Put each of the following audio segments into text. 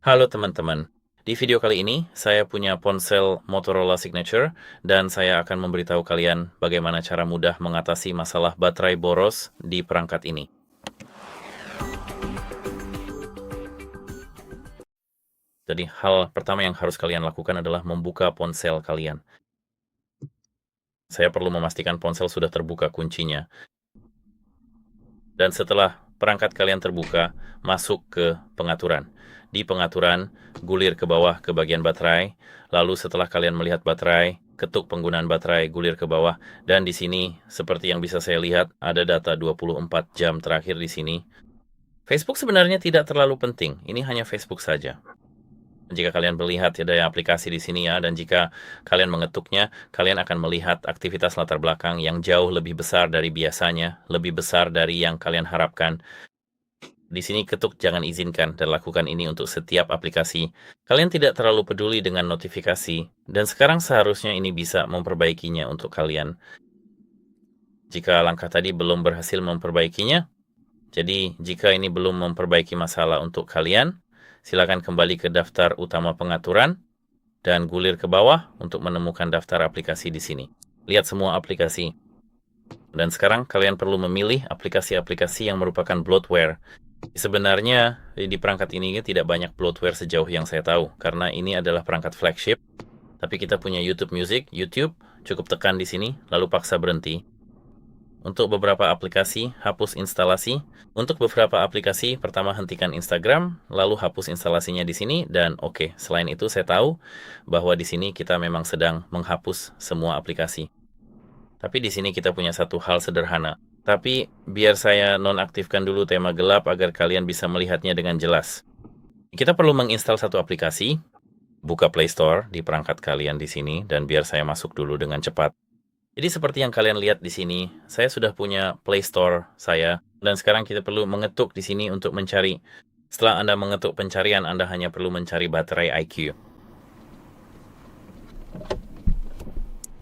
Halo teman-teman, di video kali ini saya punya ponsel Motorola Signature dan saya akan memberitahu kalian bagaimana cara mudah mengatasi masalah baterai boros di perangkat ini. Jadi hal pertama yang harus kalian lakukan adalah membuka ponsel kalian. Saya perlu memastikan ponsel sudah terbuka kuncinya. Dan setelah perangkat kalian terbuka, masuk ke pengaturan. Di pengaturan, gulir ke bawah ke bagian baterai, lalu setelah kalian melihat baterai, ketuk penggunaan baterai, gulir ke bawah, dan di sini, seperti yang bisa saya lihat, ada data 24 jam terakhir di sini. Facebook sebenarnya tidak terlalu penting, ini hanya Facebook saja. Jika kalian melihat ada aplikasi di sini ya, dan jika kalian mengetuknya, kalian akan melihat aktivitas latar belakang yang jauh lebih besar dari biasanya, lebih besar dari yang kalian harapkan. Di sini ketuk jangan izinkan dan lakukan ini untuk setiap aplikasi. Kalian tidak terlalu peduli dengan notifikasi, dan sekarang seharusnya ini bisa memperbaikinya untuk kalian. Jika langkah tadi belum berhasil memperbaikinya, jadi jika ini belum memperbaiki masalah untuk kalian, silakan kembali ke daftar utama pengaturan dan gulir ke bawah untuk menemukan daftar aplikasi di sini. Lihat semua aplikasi. Dan sekarang kalian perlu memilih aplikasi-aplikasi yang merupakan bloatware. Sebenarnya di perangkat ini tidak banyak bloatware sejauh yang saya tahu, karena ini adalah perangkat flagship. Tapi kita punya YouTube Music, YouTube, cukup tekan di sini, lalu paksa berhenti. Untuk beberapa aplikasi, hapus instalasi. Untuk beberapa aplikasi, pertama hentikan Instagram, lalu hapus instalasinya di sini, dan oke. Selain itu, saya tahu bahwa di sini kita memang sedang menghapus semua aplikasi. Tapi di sini kita punya satu hal sederhana. Tapi biar saya nonaktifkan dulu tema gelap agar kalian bisa melihatnya dengan jelas. Kita perlu menginstal satu aplikasi, buka Play Store di perangkat kalian di sini, dan biar saya masuk dulu dengan cepat. Jadi seperti yang kalian lihat di sini, saya sudah punya Play Store saya, dan sekarang kita perlu mengetuk di sini untuk mencari. Setelah Anda mengetuk pencarian, Anda hanya perlu mencari baterai IQ.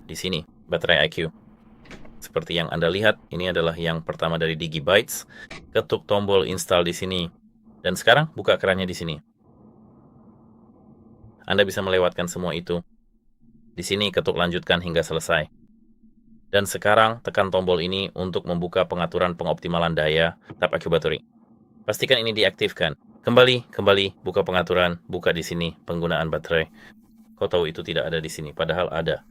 Di sini, baterai IQ. Seperti yang Anda lihat, ini adalah yang pertama dari Digibytes. Ketuk tombol install di sini, dan sekarang buka kerannya di sini. Anda bisa melewatkan semua itu. Di sini ketuk lanjutkan hingga selesai. Dan sekarang tekan tombol ini untuk membuka pengaturan pengoptimalan daya Tap IQ Battery. Pastikan ini diaktifkan. Kembali, buka pengaturan, buka di sini penggunaan baterai. Kau tahu itu tidak ada di sini, padahal ada.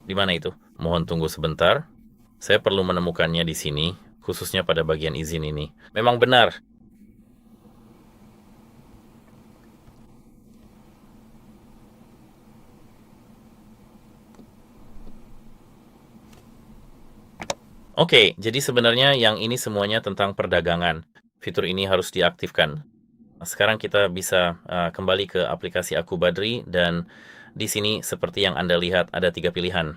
Di mana itu? Mohon tunggu sebentar. Saya perlu menemukannya di sini, khususnya pada bagian izin ini. Memang benar. Oke, jadi sebenarnya yang ini semuanya tentang perdagangan. Fitur ini harus diaktifkan. Sekarang kita bisa kembali ke aplikasi Aku Badri, dan di sini seperti yang Anda lihat ada 3 pilihan.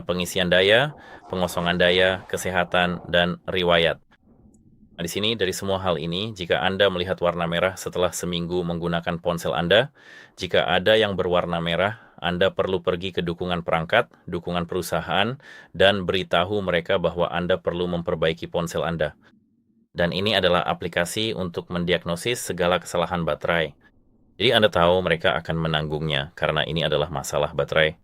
Pengisian daya, pengosongan daya, kesehatan, dan riwayat. Nah, di sini dari semua hal ini, jika Anda melihat warna merah setelah seminggu menggunakan ponsel Anda, jika ada yang berwarna merah, Anda perlu pergi ke dukungan perangkat, dukungan perusahaan, dan beritahu mereka bahwa Anda perlu memperbaiki ponsel Anda. Dan ini adalah aplikasi untuk mendiagnosis segala kesalahan baterai. Jadi Anda tahu mereka akan menanggungnya, karena ini adalah masalah baterai.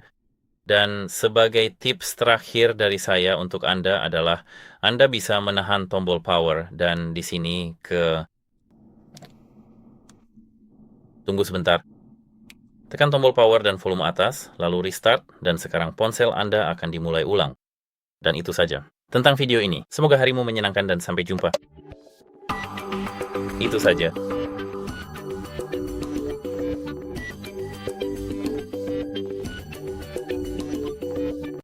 Dan sebagai tips terakhir dari saya untuk Anda adalah Anda bisa menahan tombol power, dan di sini tunggu sebentar. Tekan tombol power dan volume atas, lalu restart, dan sekarang ponsel Anda akan dimulai ulang. Dan itu saja tentang video ini. Semoga harimu menyenangkan dan sampai jumpa. Itu saja.